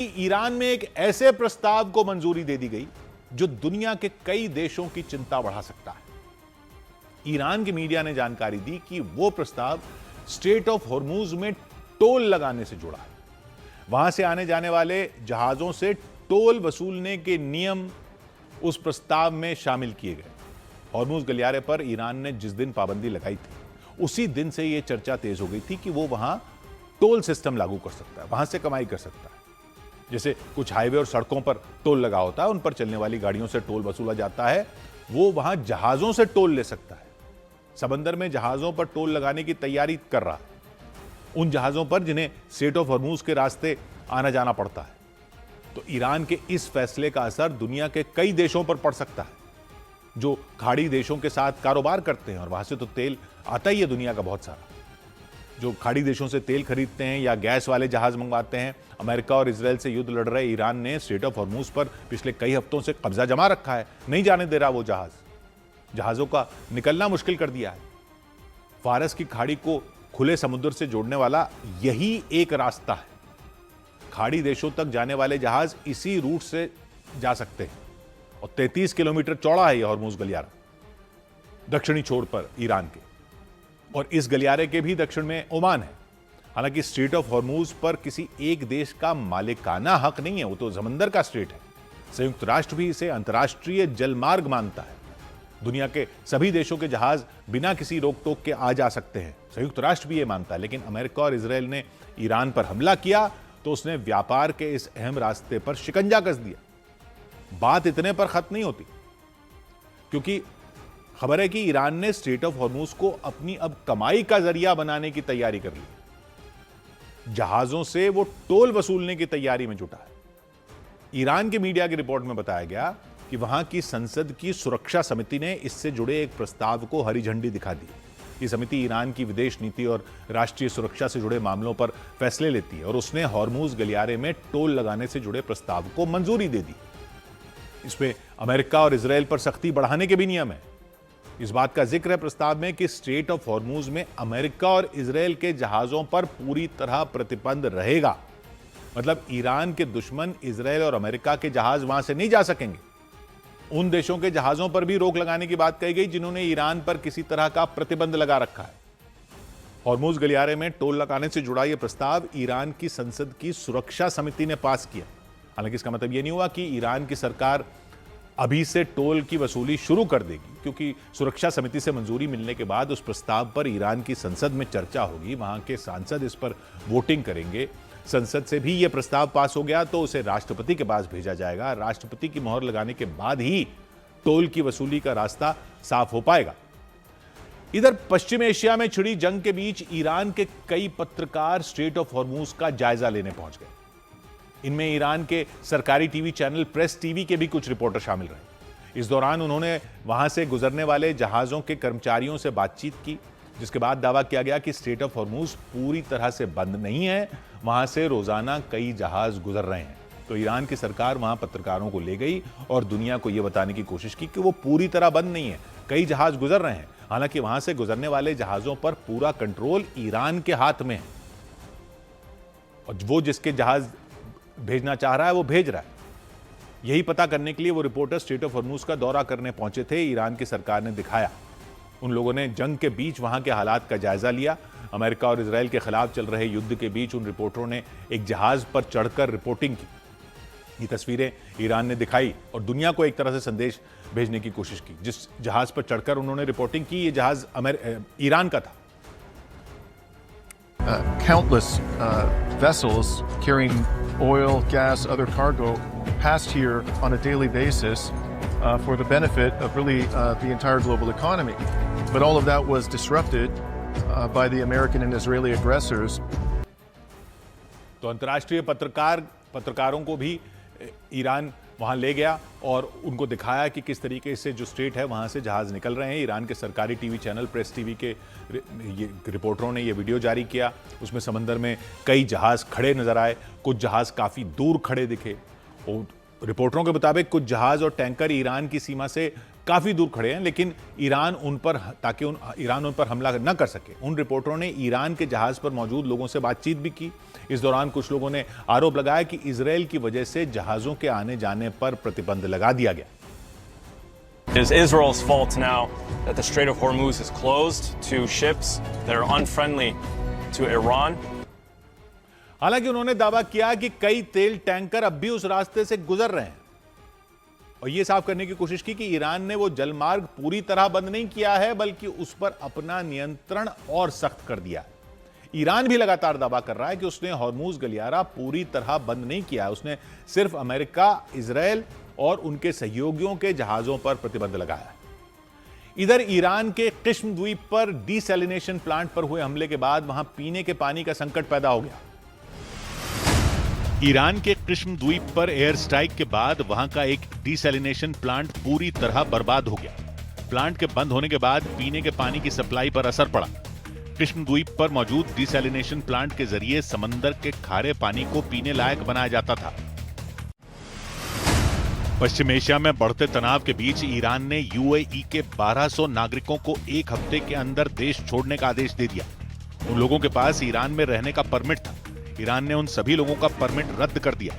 Iran में एक ऐसे प्रस्ताव को मंजूरी दे दी गई जो दुनिया के कई देशों की चिंता बढ़ा सकता है। ईरान की मीडिया ने जानकारी दी कि वो प्रस्ताव स्ट्रेट ऑफ हॉर्मूज में टोल लगाने से जुड़ा है। वहां से आने जाने वाले जहाजों से टोल वसूलने के नियम उस प्रस्ताव में शामिल किए गए। हॉर्मूज गलियारे पर ईरान ने जिस दिन पाबंदी लगाई थी उसी दिन से यह चर्चा तेज हो गई थी कि वो वहां टोल सिस्टम लागू कर सकता है, वहां से कमाई कर सकता है। जैसे कुछ हाईवे और सड़कों पर टोल लगा होता है, उन पर चलने वाली गाड़ियों से टोल वसूला जाता है, वो वहां जहाजों से टोल ले सकता है। समंदर में जहाजों पर टोल लगाने की तैयारी कर रहा है, उन जहाजों पर जिन्हें स्ट्रेट ऑफ हॉर्मूज के रास्ते आना जाना पड़ता है। तो ईरान के इस फैसले का असर दुनिया के कई देशों पर पड़ सकता है जो खाड़ी देशों के साथ कारोबार करते हैं, और वहां से तो तेल आता ही है दुनिया का बहुत सारा। जो खाड़ी देशों से तेल खरीदते हैं या गैस वाले जहाज मंगवाते हैं। अमेरिका और इजराइल से युद्ध लड़ रहे ईरान ने स्ट्रेट ऑफ हॉर्मूज पर पिछले कई हफ्तों से कब्जा जमा रखा है, नहीं जाने दे रहा वो जहाजों का निकलना मुश्किल कर दिया है। फारस की खाड़ी को खुले समुद्र से जोड़ने वाला यही एक रास्ता है। खाड़ी देशों तक जाने वाले जहाज इसी रूट से जा सकते हैं, और 33 किलोमीटर चौड़ा है यह हॉर्मूज गलियारा दक्षिणी छोर पर ईरान के, और इस गलियारे के भी दक्षिण में ओमान है। हालांकि स्ट्रेट ऑफ हॉर्मूज पर किसी एक देश का मालिकाना हक नहीं है, वो तो समंदर का स्ट्रेट है। संयुक्त राष्ट्र भी इसे अंतर्राष्ट्रीय जलमार्ग मानता है। दुनिया के सभी देशों के जहाज बिना किसी रोक टोक के आ जा सकते हैं, संयुक्त राष्ट्र भी ये मानता है। लेकिन अमेरिका और इजराइल ने ईरान पर हमला किया तो उसने व्यापार के इस अहम रास्ते पर शिकंजा कस दिया। बात इतने पर खत्म नहीं होती, क्योंकि खबर है कि ईरान ने स्ट्रेट ऑफ हॉर्मूज को अपनी अब कमाई का जरिया बनाने की तैयारी कर ली। जहाजों से वो टोल वसूलने की तैयारी में जुटा है। ईरान की मीडिया की रिपोर्ट में बताया गया कि वहां की संसद की सुरक्षा समिति ने इससे जुड़े एक प्रस्ताव को हरी झंडी दिखा दी। ये समिति ईरान की विदेश नीति और राष्ट्रीय सुरक्षा से जुड़े मामलों पर फैसले लेती है, और उसने हॉर्मूज गलियारे में टोल लगाने से जुड़े प्रस्ताव को मंजूरी दे दी। इसमें अमेरिका और इजराइल पर सख्ती बढ़ाने के भी नियम है। इस बात का जिक्र है प्रस्ताव में कि स्ट्रेट ऑफ हॉर्मूज में अमेरिका और इजराइल के जहाजों पर पूरी तरह प्रतिबंध रहेगा। मतलब ईरान के दुश्मन इजराइल और अमेरिका के जहाज वहां से नहीं जा सकेंगे। उन देशों के जहाजों पर भी रोक लगाने की बात कही गई जिन्होंने ईरान पर किसी तरह का प्रतिबंध लगा रखा है। हॉर्मूज गलियारे में टोल लगाने से जुड़ा यह प्रस्ताव ईरान की संसद की सुरक्षा समिति ने पास किया। हालांकि इसका मतलब यह नहीं हुआ कि ईरान की सरकार अभी से टोल की वसूली शुरू कर देगी, क्योंकि सुरक्षा समिति से मंजूरी मिलने के बाद उस प्रस्ताव पर ईरान की संसद में चर्चा होगी, वहां के सांसद इस पर वोटिंग करेंगे। संसद से भी यह प्रस्ताव पास हो गया तो उसे राष्ट्रपति के पास भेजा जाएगा। राष्ट्रपति की मोहर लगाने के बाद ही टोल की वसूली का रास्ता साफ हो पाएगा। इधर पश्चिम एशिया में छिड़ी जंग के बीच ईरान के कई पत्रकार स्ट्रेट ऑफ हॉर्मूज का जायजा लेने पहुंच गए। इनमें ईरान के सरकारी टीवी चैनल प्रेस टीवी के भी कुछ रिपोर्टर शामिल रहे। इस दौरान उन्होंने वहां से गुजरने वाले जहाजों के कर्मचारियों से बातचीत की, जिसके बाद दावा किया गया कि स्ट्रेट ऑफ हॉर्मूज पूरी तरह से बंद नहीं है, वहां से रोजाना कई जहाज गुजर रहे हैं। तो ईरान की सरकार वहां पत्रकारों को ले गई और दुनिया को यह बताने की कोशिश की कि वो पूरी तरह बंद नहीं है, कई जहाज गुजर रहे हैं। हालांकि वहां से गुजरने वाले जहाजों पर पूरा कंट्रोल ईरान के हाथ में है, और वो जिसके जहाज भेजना चाह रहा है वो भेज रहा है। यही पता करने के लिए वो रिपोर्टर स्ट्रेट ऑफ हॉर्मूज का दौरा करने पहुंचे थे। ईरान की सरकार ने दिखाया, उन लोगों ने जंग के बीच वहां के हालात का जायजा लिया। अमेरिका और इजराइल के खिलाफ चल रहे युद्ध के बीच उन रिपोर्टरों ने एक जहाज पर चढ़कर रिपोर्टिंग की। ये तस्वीरें ईरान ने दिखाई और दुनिया को एक तरह से संदेश भेजने की कोशिश की। जिस जहाज पर चढ़कर उन्होंने रिपोर्टिंग की, ये जहाज ईरान का था। Countless vessels carrying oil, gas, other cargo passed here on a daily basis for the benefit of really the entire global economy. But all of that was disrupted by the American and Israeli aggressors. तो अंतर्राष्ट्रीय पत्रकारों को भी Iran वहां ले गया और उनको दिखाया कि किस तरीके से जो स्ट्रेट है वहां से जहाज निकल रहे हैं। ईरान के सरकारी टीवी चैनल प्रेस टीवी के रिपोर्टरों ने ये वीडियो जारी किया। उसमें समंदर में कई जहाज खड़े नजर आए, कुछ जहाज काफी दूर खड़े दिखे, और रिपोर्टरों के मुताबिक कुछ जहाज और टैंकर ईरान की सीमा से काफी दूर खड़े हैं, लेकिन ईरान उन पर हमला न कर सके। उन रिपोर्टरों ने ईरान के जहाज पर मौजूद लोगों से बातचीत भी की। इस दौरान कुछ लोगों ने आरोप लगाया कि इजरायल की वजह से जहाजों के आने जाने पर प्रतिबंध लगा दिया गया। It is Israel's fault now that the Strait of Hormuz is closed to ships that are unfriendly to Iran. हालांकि उन्होंने दावा किया कि कई तेल टैंकर अब भी उस रास्ते से गुजर रहे हैं और यह साफ करने की कोशिश की कि ईरान ने वो जलमार्ग पूरी तरह बंद नहीं किया है, बल्कि उस पर अपना नियंत्रण और सख्त कर दिया है। ईरान भी लगातार दावा कर रहा है कि उसने हॉर्मूज गलियारा पूरी तरह बंद नहीं किया है, उसने सिर्फ अमेरिका, इजरायल और उनके सहयोगियों के जहाजों पर प्रतिबंध लगाया। इधर ईरान के किस्म द्वीप पर डिसैलिनेशन प्लांट पर हुए हमले के बाद वहां पीने के पानी का संकट पैदा हो गया। ईरान के किस्म द्वीप पर एयर स्ट्राइक के बाद वहां का एक डिसैलिनेशन प्लांट पूरी तरह बर्बाद हो गया। प्लांट के बंद होने के बाद पीने के पानी की सप्लाई पर असर पड़ा। किस्म द्वीप पर मौजूद डिसैलिनेशन प्लांट के जरिए समंदर के खारे पानी को पीने लायक बनाया जाता था। पश्चिम एशिया में बढ़ते तनाव के बीच ईरान ने यूएई के 1200 नागरिकों को एक हफ्ते के अंदर देश छोड़ने का आदेश दे दिया। उन लोगों के पास ईरान में रहने का परमिट था। ईरान ने उन सभी लोगों का परमिट रद्द कर दिया।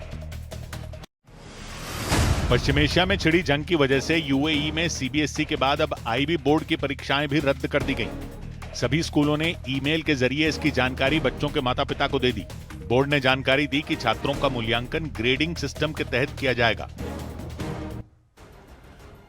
पश्चिम एशिया में छिड़ी जंग की वजह से यूएई में सीबीएसई के बाद अब आईबी बोर्ड की परीक्षाएं भी रद्द कर दी गई। सभी स्कूलों ने ईमेल के जरिए इसकी जानकारी बच्चों के माता पिता को दे दी। बोर्ड ने जानकारी दी कि छात्रों का मूल्यांकन ग्रेडिंग सिस्टम के तहत किया जाएगा।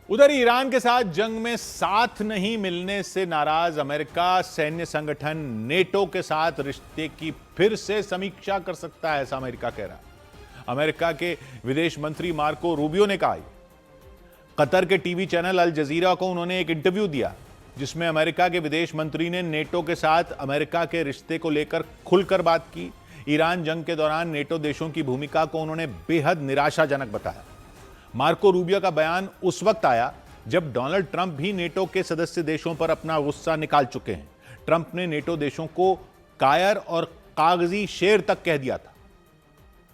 उधर ईरान के साथ जंग में साथ नहीं मिलने से नाराज अमेरिका सैन्य संगठन नेटो के साथ रिश्ते की फिर से समीक्षा कर सकता है, ऐसा अमेरिका कह रहा है। अमेरिका के विदेश मंत्री मार्को रूबियो ने कहा। कतर के टीवी चैनल अल जजीरा को उन्होंने एक इंटरव्यू दिया जिसमें अमेरिका के विदेश मंत्री ने नेटो के साथ अमेरिका के रिश्ते को लेकर खुलकर बात की। ईरान जंग के दौरान नेटो देशों की भूमिका को उन्होंने बेहद निराशाजनक बताया। मार्को रूबियो का बयान उस वक्त आया जब डोनाल्ड ट्रंप भी नेटो के सदस्य देशों पर अपना गुस्सा निकाल चुके हैं। ट्रंप ने नेटो देशों को कायर और कागजी शेर तक कह दिया था।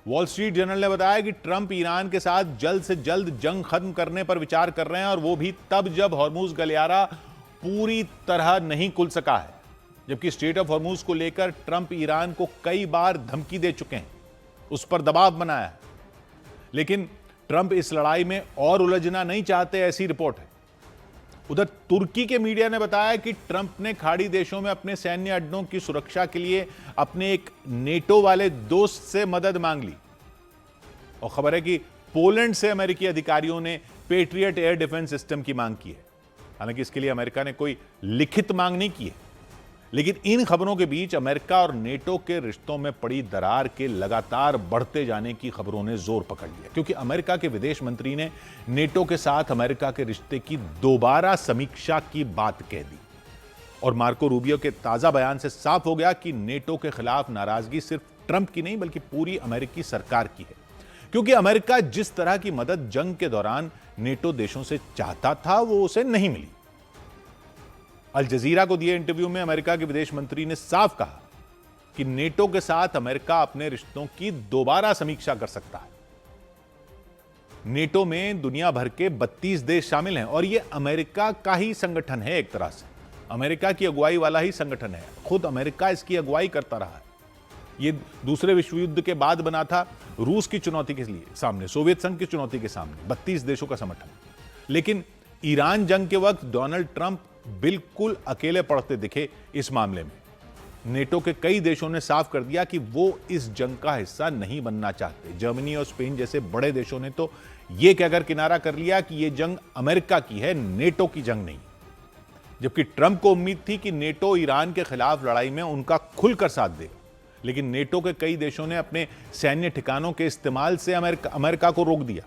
वॉल स्ट्रीट जर्नल ने बताया कि ट्रंप ईरान के साथ जल्द से जल्द जंग खत्म करने पर विचार कर रहे हैं और वो भी तब जब हॉर्मूज गलियारा पूरी तरह नहीं खुल सका है। जबकि स्ट्रेट ऑफ हॉर्मूज को लेकर ट्रंप ईरान को कई बार धमकी दे चुके हैं, उस पर दबाव बनाया है, लेकिन ट्रंप इस लड़ाई में और उलझना नहीं चाहते, ऐसी रिपोर्ट है। उधर तुर्की के मीडिया ने बताया कि ट्रंप ने खाड़ी देशों में अपने सैन्य अड्डों की सुरक्षा के लिए अपने एक नेटो वाले दोस्त से मदद मांग ली और खबर है कि पोलैंड से अमेरिकी अधिकारियों ने पेट्रियट एयर डिफेंस सिस्टम की मांग की है। हालांकि इसके लिए अमेरिका ने कोई लिखित मांग नहीं की है, लेकिन इन खबरों के बीच अमेरिका और नेटो के रिश्तों में पड़ी दरार के लगातार बढ़ते जाने की खबरों ने जोर पकड़ लिया, क्योंकि अमेरिका के विदेश मंत्री ने नेटो के साथ अमेरिका के रिश्ते की दोबारा समीक्षा की बात कह दी। और मार्को रूबियो के ताजा बयान से साफ हो गया कि नेटो के खिलाफ नाराजगी सिर्फ ट्रंप की नहीं बल्कि पूरी अमेरिकी सरकार की है, क्योंकि अमेरिका जिस तरह की मदद जंग के दौरान नेटो देशों से चाहता था वो उसे नहीं मिली। अल जजीरा को दिए इंटरव्यू में अमेरिका के विदेश मंत्री ने साफ कहा कि नेटो के साथ अमेरिका अपने रिश्तों की दोबारा समीक्षा कर सकता है। नेटो में दुनिया भर के 32 देश शामिल हैं और यह अमेरिका का ही संगठन है, एक तरह से अमेरिका की अगुवाई वाला ही संगठन है। खुद अमेरिका इसकी अगुवाई करता रहा है। यह दूसरे विश्व युद्ध के बाद बना था रूस की चुनौती के लिए सामने, सोवियत संघ की चुनौती के सामने 32 देशों का समर्थन। लेकिन ईरान जंग के वक्त डोनाल्ड ट्रंप बिल्कुल अकेले पड़ते दिखे इस मामले में। नेटो के कई देशों ने साफ कर दिया कि वो इस जंग का हिस्सा नहीं बनना चाहते। जर्मनी और स्पेन जैसे बड़े देशों ने तो यह कहकर किनारा कर लिया कि यह जंग अमेरिका की है, नेटो की जंग नहीं। जबकि ट्रंप को उम्मीद थी कि नेटो ईरान के खिलाफ लड़ाई में उनका खुलकर साथ देगा, लेकिन नेटो के कई देशों ने अपने सैन्य ठिकानों के इस्तेमाल से अमेरिका को रोक दिया।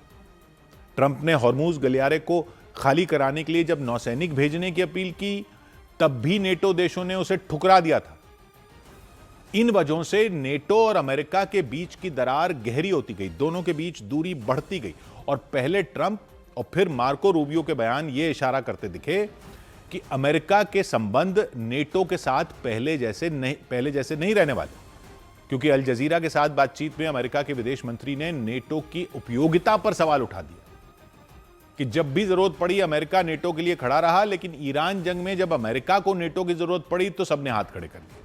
ट्रंप ने हॉर्मूज गलियारे को खाली कराने के लिए जब नौसैनिक भेजने की अपील की, तब भी नेटो देशों ने उसे ठुकरा दिया था। इन वजहों से नेटो और अमेरिका के बीच की दरार गहरी होती गई, दोनों के बीच दूरी बढ़ती गई और पहले ट्रंप और फिर मार्को रूबियो के बयान ये इशारा करते दिखे कि अमेरिका के संबंध नेटो के साथ पहले जैसे नहीं रहने वाले, क्योंकि अल जजीरा के साथ बातचीत में अमेरिका के विदेश मंत्री ने नेटो की उपयोगिता पर सवाल उठा दिया। कि जब भी जरूरत पड़ी अमेरिका नेटो के लिए खड़ा रहा, लेकिन ईरान जंग में जब अमेरिका को नेटो की जरूरत पड़ी तो सबने हाथ खड़े कर दिए।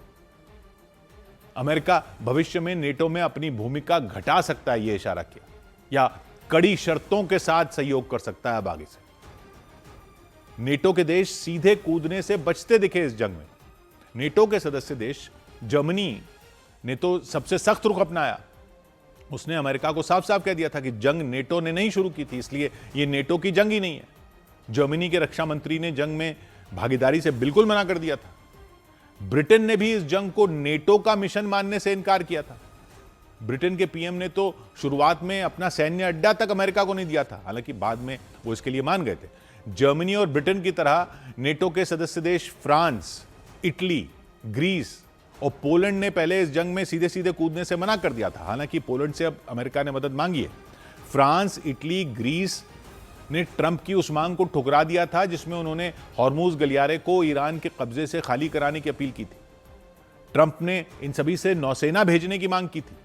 अमेरिका भविष्य में नेटो में अपनी भूमिका घटा सकता है, यह इशारा किया, या कड़ी शर्तों के साथ सहयोग कर सकता है अब आगे से। नेटो के देश सीधे कूदने से बचते दिखे इस जंग में। नेटो के सदस्य देश जर्मनी ने तो सबसे सख्त रुख अपनाया। उसने अमेरिका को साफ साफ कह दिया था कि जंग नेटो ने नहीं शुरू की थी, इसलिए यह नेटो की जंग ही नहीं है। जर्मनी के रक्षा मंत्री ने जंग में भागीदारी से बिल्कुल मना कर दिया था। ब्रिटेन ने भी इस जंग को नेटो का मिशन मानने से इनकार किया था। ब्रिटेन के पीएम ने तो शुरुआत में अपना सैन्य अड्डा तक अमेरिका को नहीं दिया था, हालांकि बाद में वो इसके लिए मान गए थे। जर्मनी और ब्रिटेन की तरह नेटो के सदस्य देश फ्रांस, इटली, ग्रीस और पोलैंड ने पहले इस जंग में सीधे सीधे कूदने से मना कर दिया था। हालांकि पोलैंड से अब अमेरिका ने मदद मांगी है। फ्रांस, इटली, ग्रीस ने ट्रंप की उस मांग को ठुकरा दिया था जिसमें उन्होंने हॉर्मुज गलियारे को ईरान के कब्जे से खाली कराने की अपील की थी। ट्रंप ने इन सभी से नौसेना भेजने की मांग की थी,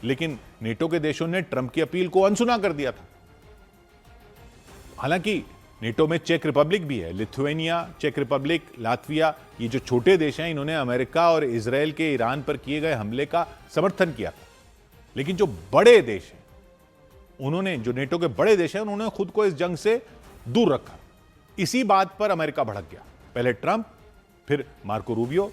लेकिन नेटो के देशों ने ट्रंप की अपील को अनसुना कर दिया था। हालांकि नेटो में चेक रिपब्लिक भी है। लिथुआनिया, चेक रिपब्लिक, लातविया, ये जो छोटे देश हैं, इन्होंने अमेरिका और इजराइल के ईरान पर किए गए हमले का समर्थन किया था। लेकिन जो बड़े देश हैं, उन्होंने, जो नेटो के बड़े देश हैं, उन्होंने खुद को इस जंग से दूर रखा। इसी बात पर अमेरिका भड़क गया। पहले ट्रंप, फिर मार्को रूबियो,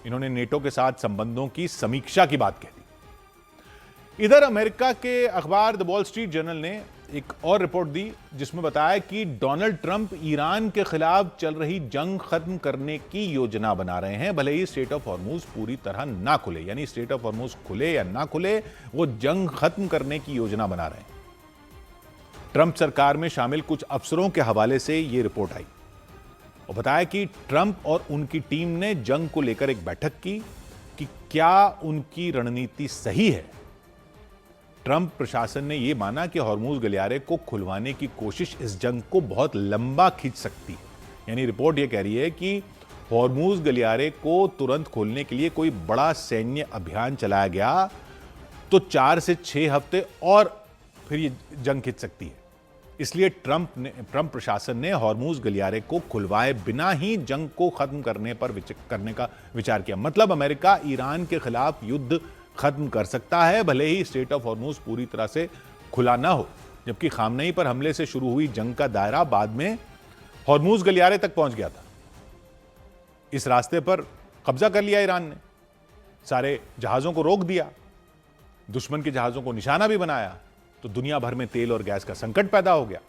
इन्होंने नेटो के साथ संबंधों की समीक्षा की बात कह दी। इधर अमेरिका के अखबार द वॉल स्ट्रीट जर्नल ने एक और रिपोर्ट दी जिसमें बताया कि डोनाल्ड ट्रंप ईरान के खिलाफ चल रही जंग खत्म करने की योजना बना रहे हैं, भले ही स्ट्रेट ऑफ हॉर्मुज पूरी तरह ना खुले। यानी स्ट्रेट ऑफ हॉर्मुज खुले या ना खुले, वो जंग खत्म करने की योजना बना रहे हैं। ट्रंप सरकार में शामिल कुछ अफसरों के हवाले से यह रिपोर्ट आई और बताया कि ट्रंप और उनकी टीम ने जंग को लेकर एक बैठक की कि क्या उनकी रणनीति सही है। ट्रंप प्रशासन ने यह माना कि हॉर्मुज गलियारे को खुलवाने की कोशिश इस जंग को बहुत लंबा खींच सकती है। यानी रिपोर्ट यह कह रही है कि हॉर्मुज गलियारे को तुरंत खोलने के लिए कोई बड़ा सैन्य अभियान चलाया गया तो 4 से 6 हफ्ते और फिर ये जंग खिंच सकती है। इसलिए ट्रंप प्रशासन ने हॉर्मुज गलियारे को खुलवाए बिना ही जंग को खत्म करने का विचार किया। मतलब अमेरिका ईरान के खिलाफ युद्ध खत्म कर सकता है, भले ही स्ट्रेट ऑफ हॉर्मुज पूरी तरह से खुला ना हो। जबकि खामनेई पर हमले से शुरू हुई जंग का दायरा बाद में हॉर्मुज गलियारे तक पहुंच गया था। इस रास्ते पर कब्जा कर लिया ईरान ने, सारे जहाजों को रोक दिया, दुश्मन के जहाजों को निशाना भी बनाया, तो दुनिया भर में तेल और गैस का संकट पैदा हो गया।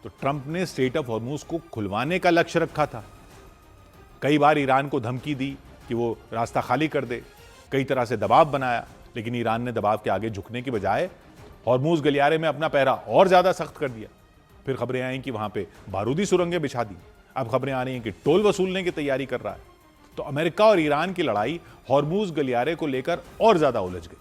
तो ट्रंप ने स्ट्रेट ऑफ हॉर्मुज को खुलवाने का लक्ष्य रखा था। कई बार ईरान को धमकी दी कि वो रास्ता खाली कर दे, कई तरह से दबाव बनाया, लेकिन ईरान ने दबाव के आगे झुकने की बजाय हॉर्मुज गलियारे में अपना पहरा और ज्यादा सख्त कर दिया। फिर खबरें आई कि वहां पे बारूदी सुरंगें बिछा दी। अब खबरें आ रही हैं कि टोल वसूलने की तैयारी कर रहा है। तो अमेरिका और ईरान की लड़ाई हॉर्मुज गलियारे को लेकर और ज्यादा उलझ गई।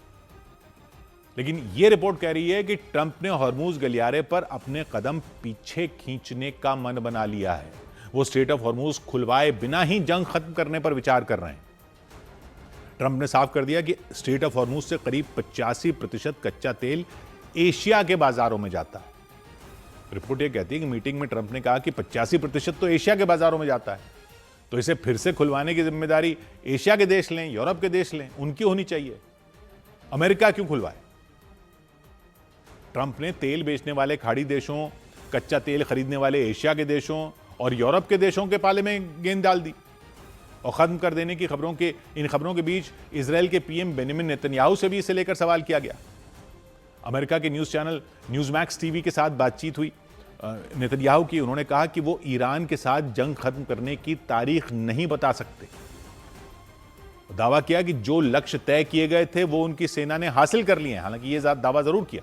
लेकिन यह रिपोर्ट कह रही है कि ट्रंप ने हॉर्मुज गलियारे पर अपने कदम पीछे खींचने का मन बना लिया है। वो स्ट्रेट ऑफ हॉर्मुज खुलवाए बिना ही जंग खत्म करने पर विचार कर रहे हैं। ट्रंप ने साफ कर दिया कि स्ट्रेट ऑफ हॉर्मुज से करीब 85% कच्चा तेल एशिया के बाजारों में जाता है। रिपोर्ट यह कहती है कि मीटिंग में ट्रंप ने कहा कि 85% तो एशिया के बाजारों में जाता है, तो इसे फिर से खुलवाने की जिम्मेदारी एशिया के देश लें, यूरोप के देश लें, उनकी होनी चाहिए। अमेरिका क्यों खुलवाए? ट्रंप ने तेल बेचने वाले खाड़ी देशों, कच्चा तेल खरीदने वाले एशिया के देशों और यूरोप के देशों के पाले में गेंद डाल दी और खत्म कर देने की इन खबरों के बीच इजराइल के पीएम बेंजामिन नेतन्याहू से भी इसे लेकर सवाल किया गया। अमेरिका के न्यूज चैनल न्यूज़मैक्स टीवी के साथ बातचीत हुई नेतन्याहू की। उन्होंने कहा कि वो ईरान के साथ जंग खत्म करने की तारीख नहीं बता सकते। दावा किया कि जो लक्ष्य तय किए गए थे वो उनकी सेना ने हासिल कर लिए हैं। हालांकि ये दावा जरूर किया